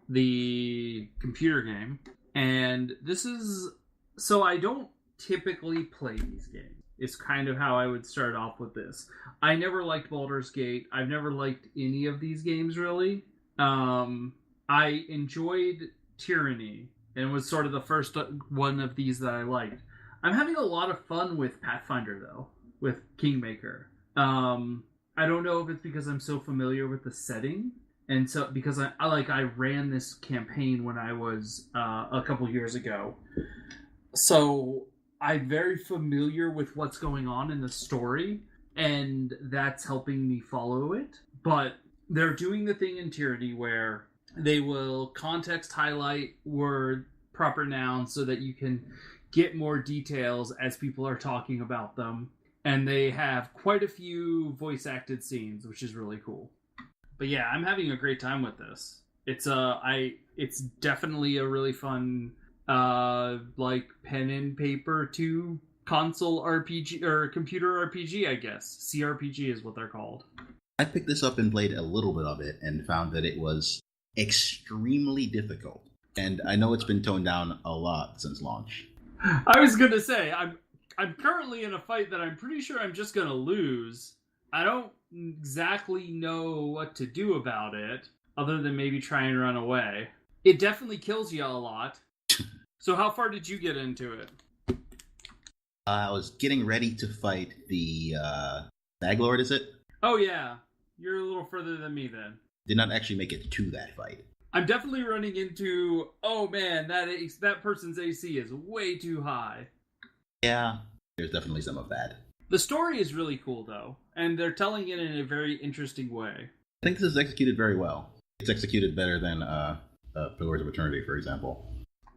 the computer game. And this is... So I don't typically play these games. is kind of how I would start off with this. I never liked Baldur's Gate. I've never liked any of these games, really. I enjoyed Tyranny, and was sort of the first one of these that I liked. I'm having a lot of fun with Pathfinder, though, with Kingmaker. I don't know if it's because I'm so familiar with the setting, and so because I ran this campaign when I was a couple years ago, so I'm very familiar with what's going on in the story, and that's helping me follow it. But they're doing the thing in Tyranny where they will context highlight word proper nouns so that you can get more details as people are talking about them. And they have quite a few voice acted scenes, which is really cool. But yeah, I'm having a great time with this. It's definitely a really fun like pen and paper to console RPG or computer RPG, I guess. CRPG is what they're called. I picked this up and played a little bit of it and found that it was extremely difficult. And I know it's been toned down a lot since launch. I was gonna say, I'm currently in a fight that I'm pretty sure I'm just gonna lose. I don't exactly know what to do about it, other than maybe try and run away. It definitely kills you a lot. So how far did you get into it? I was getting ready to fight the Bag Lord, is it? Oh yeah, you're a little further than me then. Did not actually make it to that fight. I'm definitely running into, oh man, that person's AC is way too high. Yeah, there's definitely some of that. The story is really cool though, and they're telling it in a very interesting way. I think this is executed very well. It's executed better than Pillars of Eternity, for example.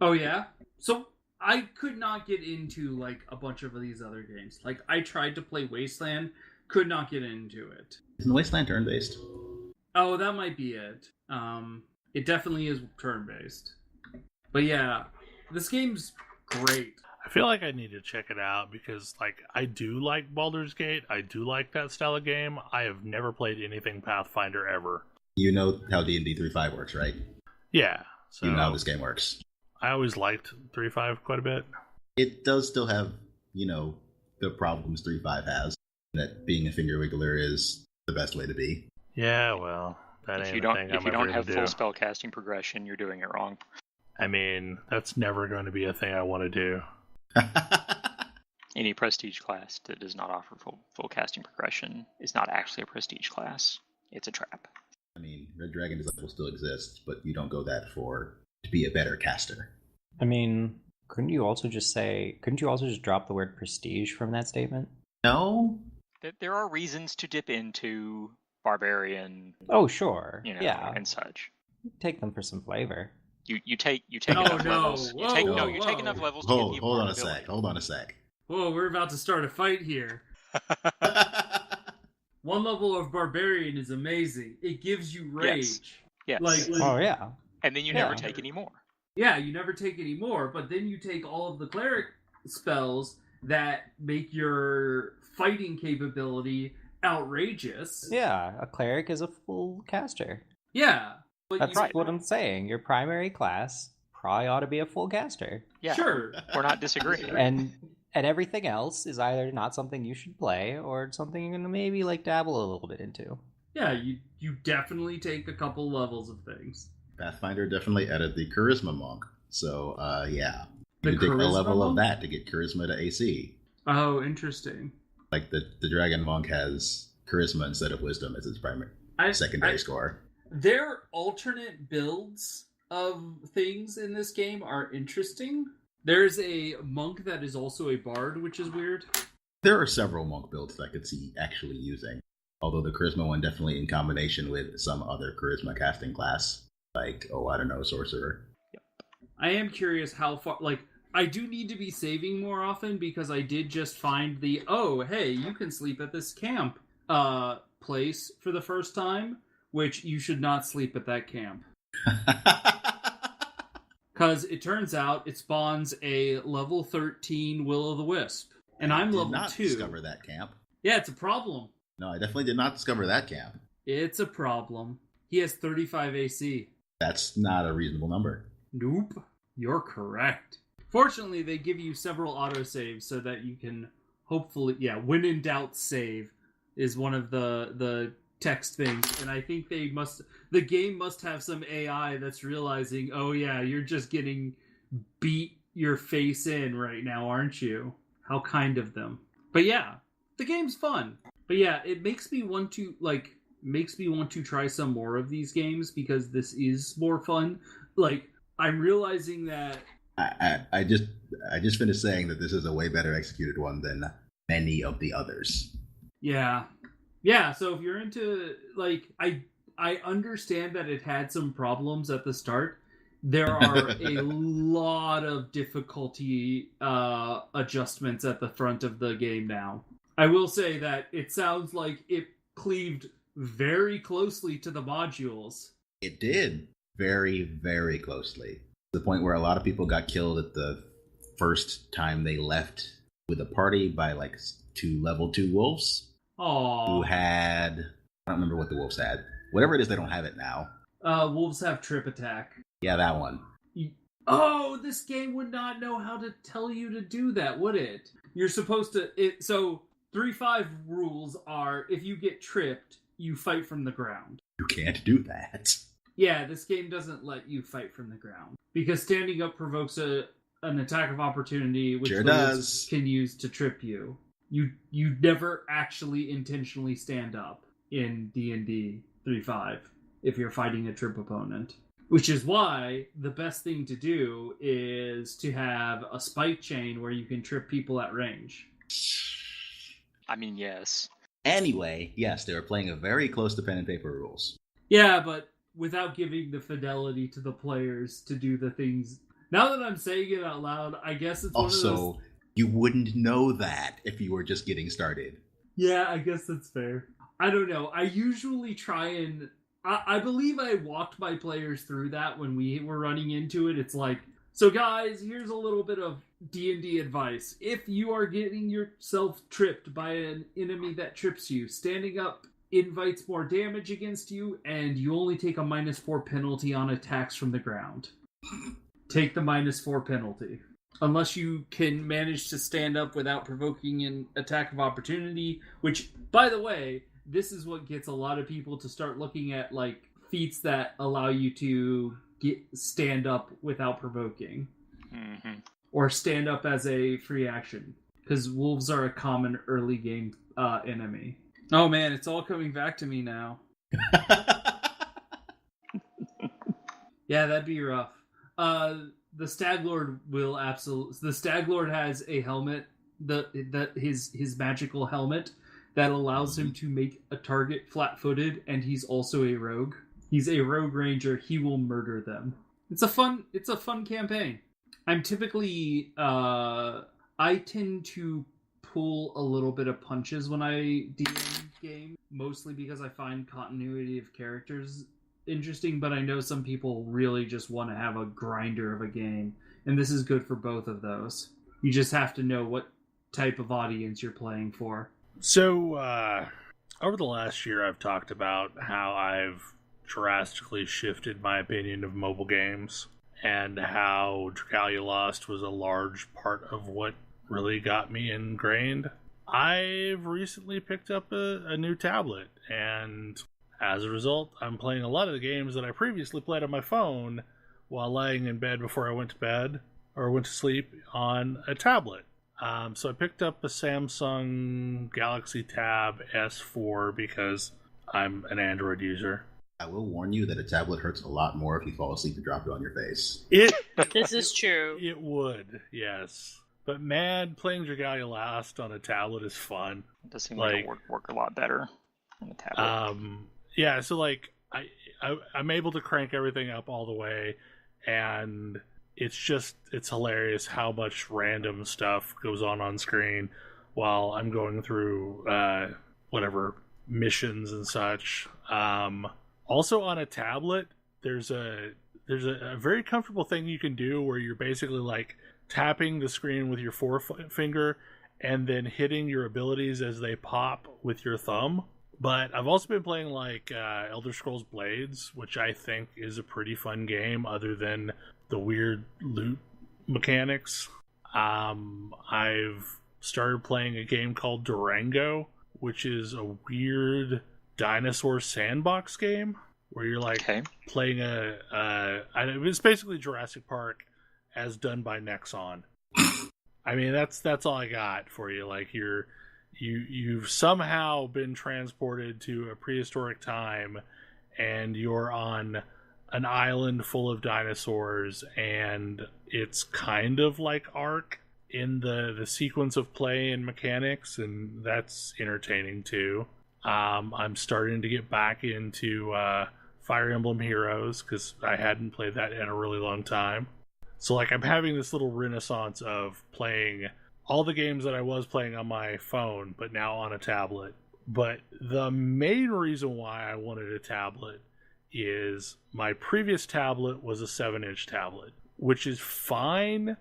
Oh yeah? So I could not get into like a bunch of these other games. Like I tried to play Wasteland, could not get into it. Isn't Wasteland turn-based? Oh, that might be it. It definitely is turn-based. But yeah, this game's great. I feel like I need to check it out because, like, I do like Baldur's Gate. I do like that style of game. I have never played anything Pathfinder ever. You know how D&D 3.5 works, right? Yeah. So you know how this game works. I always liked 3.5 quite a bit. It does still have, the problems 3.5 has. That being a finger wiggler is the best way to be. Yeah, well, that ain't If you don't have full spell casting progression, you're doing it wrong. I mean, that's never going to be a thing I want to do. Any prestige class that does not offer full casting progression is not actually a prestige class. It's a trap. I mean, Red Dragon will still exist, but you don't go that for to be a better caster. I mean, couldn't you also just drop the word prestige from that statement? No. There are reasons to dip into barbarian. Oh, sure. Yeah, and such. Take them for some flavor. You take enough levels. You take enough levels to get the hold on a sec. Whoa, we're about to start a fight here. One level of barbarian is amazing. It gives you rage. Yes. Oh yeah. And then you never take any more. Yeah, you never take any more, but then you take all of the cleric spells that make your fighting capability outrageous. Yeah, a cleric is a full caster. Yeah. But That's what I'm saying. Your primary class probably ought to be a full caster. Yeah. Sure. We're not disagreeing. And everything else is either not something you should play or something you're going to maybe like dabble a little bit into. Yeah, you definitely take a couple levels of things. Pathfinder definitely added the Charisma Monk. So, yeah. The You take a level Charisma of that to get Charisma to AC. Oh, interesting. Like the Dragon Monk has Charisma instead of Wisdom as its primary secondary score. Their alternate builds of things in this game are interesting. There's a monk that is also a bard, which is weird. There are several monk builds I could see actually using. Although the Charisma one definitely in combination with some other Charisma casting class. Like, Sorcerer. Yep. I am curious how far, I do need to be saving more often because I did just find the, hey, you can sleep at this camp place for the first time, which you should not sleep at that camp. Because it turns out it spawns a level 13 Will-o'-the-Wisp. And I'm level 2. I did not discover that camp. Yeah, it's a problem. No, I definitely did not discover that camp. It's a problem. He has 35 AC. That's not a reasonable number. Nope. You're correct. Fortunately, they give you several autosaves so that you can hopefully, yeah, when in doubt, save is one of the text things, and I think the game must have some AI that's realizing, oh yeah, you're just getting beat your face in right now, aren't you? How kind of them. But yeah, the game's fun. But yeah, it makes me want to try some more of these games because this is more fun. Like, I'm realizing that I just finished saying that this is a way better executed one than many of the others. Yeah. So if you're into, like, I understand that it had some problems at the start. There are a lot of difficulty adjustments at the front of the game now. I will say that it sounds like it cleaved very closely to the modules. It did very, very closely. To the point where a lot of people got killed at the first time they left with a party by like 2 level 2 wolves. Aww. Who had, I don't remember what the wolves had. Whatever it is, they don't have it now. Wolves have trip attack. Yeah, that one. This game would not know how to tell you to do that, would it? You're supposed to... So 3.5 rules are, if you get tripped, you fight from the ground. You can't do that. Yeah, this game doesn't let you fight from the ground. Because standing up provokes an attack of opportunity, which players can use to trip you. You never actually intentionally stand up in D&D 3.5 if you're fighting a trip opponent. Which is why the best thing to do is to have a spike chain where you can trip people at range. I mean, yes. Anyway, yes, they were playing a very close to pen and paper rules. Yeah, but without giving the fidelity to the players to do the things. Now that I'm saying it out loud, I guess it's also, one of those... you wouldn't know that if you were just getting started. Yeah, I guess that's fair. I don't know. I usually try and... I believe I walked my players through that when we were running into it. It's like, so guys, here's a little bit of D&D advice. If you are getting yourself tripped by an enemy that trips you, standing up invites more damage against you, and you only take a -4 penalty on attacks from the ground. Take the -4 penalty. Unless you can manage to stand up without provoking an attack of opportunity, which, by the way... This is what gets a lot of people to start looking at like feats that allow you to stand up without provoking, or stand up as a free action. Because wolves are a common early game enemy. Oh man, it's all coming back to me now. Yeah, that'd be rough. The Stag Lord will absolutely. The Stag Lord has a helmet. His magical helmet. That allows him to make a target flat-footed, and he's also a rogue. He's a rogue ranger. He will murder them. It's a fun campaign. I'm typically I tend to pull a little bit of punches when I DM game, mostly because I find continuity of characters interesting, but I know some people really just want to have a grinder of a game, and this is good for both of those. You just have to know what type of audience you're playing for. So, over the last year, I've talked about how I've drastically shifted my opinion of mobile games, and how Dragalia Lost was a large part of what really got me ingrained. I've recently picked up a new tablet, and as a result, I'm playing a lot of the games that I previously played on my phone while laying in bed before I went to bed, or went to sleep, on a tablet. So I picked up a Samsung Galaxy Tab S4 because I'm an Android user. I will warn you that a tablet hurts a lot more if you fall asleep and drop it on your face. This is true. It would, yes. But man, playing Dragalia Lost on a tablet is fun. It does seem like it would work a lot better on a tablet. Yeah, so like I'm able to crank everything up all the way, and it's hilarious how much random stuff goes on screen while I'm going through whatever missions and such. Also on a tablet, there's a very comfortable thing you can do where you're basically like tapping the screen with your forefinger and then hitting your abilities as they pop with your thumb. But I've also been playing like Elder Scrolls Blades, which I think is a pretty fun game other than the weird loot mechanics. I've started playing a game called Durango, which is a weird dinosaur sandbox game where you're like playing it's basically Jurassic Park as done by Nexon. I mean, that's all I got for you. Like you've somehow been transported to a prehistoric time, and you're on an island full of dinosaurs, and it's kind of like Ark in the sequence of play and mechanics, and that's entertaining too. I'm starting to get back into Fire Emblem Heroes because I hadn't played that in a really long time. So like I'm having this little renaissance of playing all the games that I was playing on my phone, but now on a tablet. But the main reason why I wanted a tablet is my previous tablet was a 7-inch tablet, which is fine,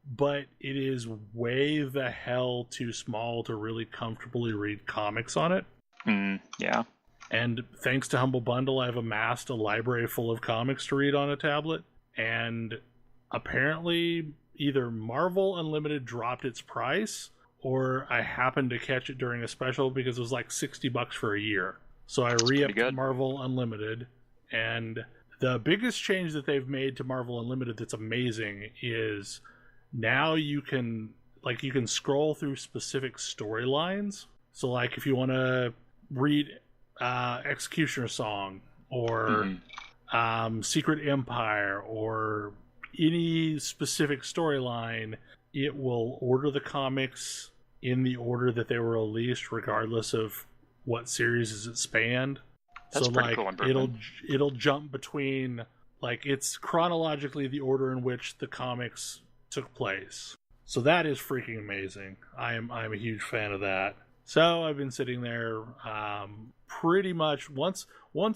but it is way the hell too small to really comfortably read comics on it. Yeah. And thanks to Humble Bundle, I've amassed a library full of comics to read on a tablet, and apparently either Marvel Unlimited dropped its price, or I happened to catch it during a special because it was like $60 for a year. So I re-upped Marvel Unlimited, and the biggest change that they've made to Marvel Unlimited that's amazing is now you can scroll through specific storylines. So like if you want to read Executioner Song or Secret Empire or any specific storyline, it will order the comics in the order that they were released, regardless of what series is it spanned. That's so pretty like cool it'll jump between, like, it's chronologically the order in which the comics took place. So that is freaking amazing. I'm a huge fan of that. So I've been sitting there pretty much once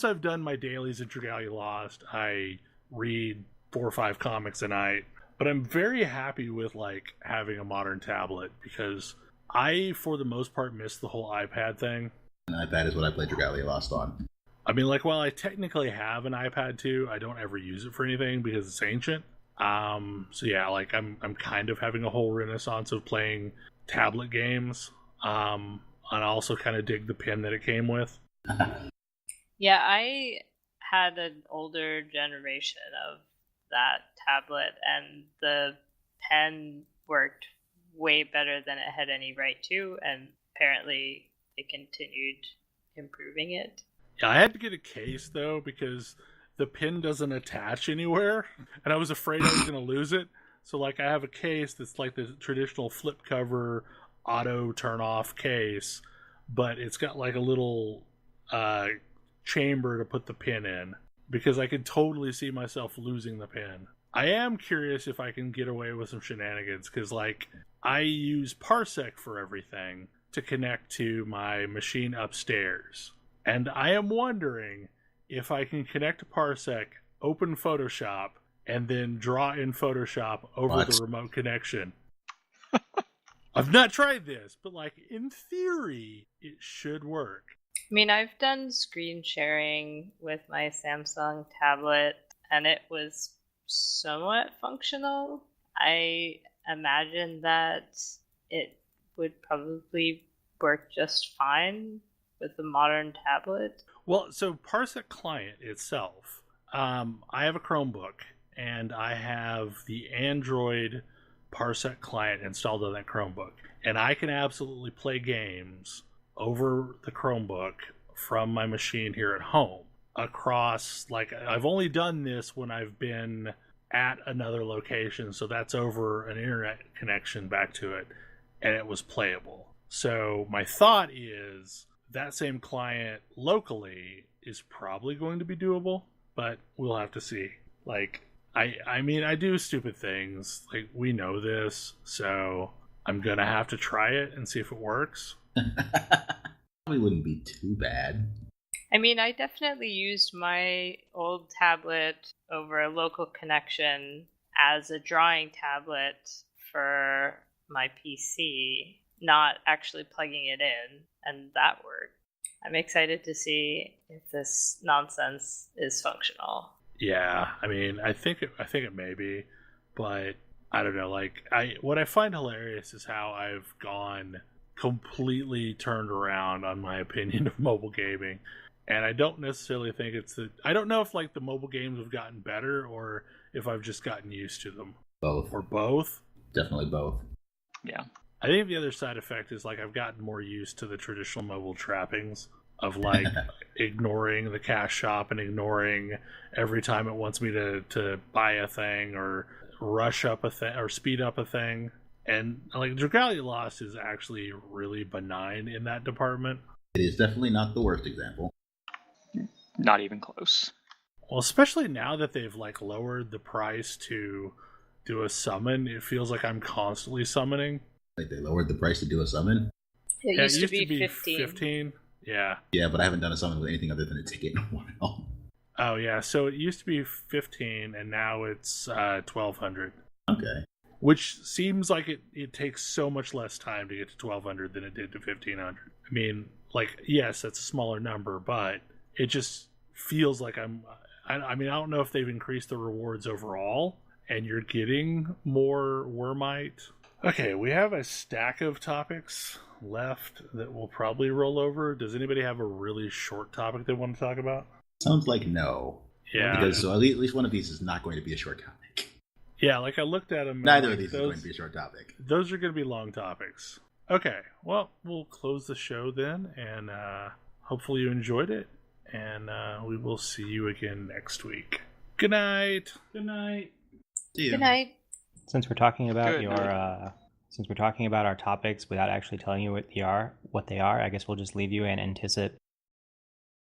I've done my dailies in Dragalia Lost, I read 4 or 5 comics a night. But I'm very happy with like having a modern tablet because I, for the most part, miss the whole iPad thing. An iPad is what I play Dragalia Lost on. I mean, like, while I technically have an iPad too, I don't ever use it for anything because it's ancient. So yeah, like I'm kind of having a whole renaissance of playing tablet games. And I also kind of dig the pen that it came with. Yeah, I had an older generation of that tablet, and the pen worked way better than it had any right to, and apparently they continued improving it. Yeah, I had to get a case though because the pen doesn't attach anywhere, and I was afraid I was going to lose it. So like I have a case that's like the traditional flip cover auto turn off case, but it's got like a little chamber to put the pin in because I could totally see myself losing the pin. I am curious if I can get away with some shenanigans because like I use Parsec for everything to connect to my machine upstairs, and I am wondering if I can connect to Parsec, open Photoshop, and then draw in Photoshop over the remote connection. I've not tried this, but like in theory, it should work. I mean, I've done screen sharing with my Samsung tablet, and it was somewhat functional. I imagine that it would probably work just fine with a modern tablet. Well, so Parsec Client itself, I have a Chromebook, and I have the Android Parsec Client installed on that Chromebook. And I can absolutely play games over the Chromebook from my machine here at home across, like, I've only done this when I've been at another location, so that's over an internet connection back to it, and it was playable. So my thought is that same client locally is probably going to be doable, but we'll have to see. Like, I mean, I do stupid things. Like, we know this, so I'm gonna have to try it and see if it works. Probably wouldn't be too bad. I mean, I definitely used my old tablet over a local connection as a drawing tablet for my PC, not actually plugging it in, and that worked. I'm excited to see if this nonsense is functional. Yeah, I mean, I think it may be, but I don't know, like what I find hilarious is how I've gone completely turned around on my opinion of mobile gaming. And I don't necessarily think I don't know if like the mobile games have gotten better or if I've just gotten used to them. Both. Or both. Definitely both. Yeah. I think the other side effect is like I've gotten more used to the traditional mobile trappings of like ignoring the cash shop and ignoring every time it wants me to buy a thing or rush up a thing or speed up a thing. And like Dragalia Lost is actually really benign in that department. It is definitely not the worst example. Not even close. Well, especially now that they've like lowered the price to do a summon, it feels like I'm constantly summoning. Like they lowered the price to do a summon? It used to be 15. Yeah. Yeah, but I haven't done a summon with anything other than a ticket in a while. Oh, yeah. So it used to be 15, and now it's 1,200. Okay. Which seems like it takes so much less time to get to 1,200 than it did to 1,500. I mean, like, yes, that's a smaller number, but it just feels like I mean, I don't know if they've increased the rewards overall, and you're getting more Wormite. Okay, we have a stack of topics left that will probably roll over. Does anybody have a really short topic they want to talk about? Sounds like no. Yeah. Because so at least one of these is not going to be a short topic. Yeah, like I looked at them. Neither of these is going to be a short topic. Those are going to be long topics. Okay, well, we'll close the show then, and hopefully you enjoyed it, and we will see you again next week. Good night. Good night. See ya. Good night. Since we're talking about Good since we're talking about our topics without actually telling you what they are, I guess we'll just leave you in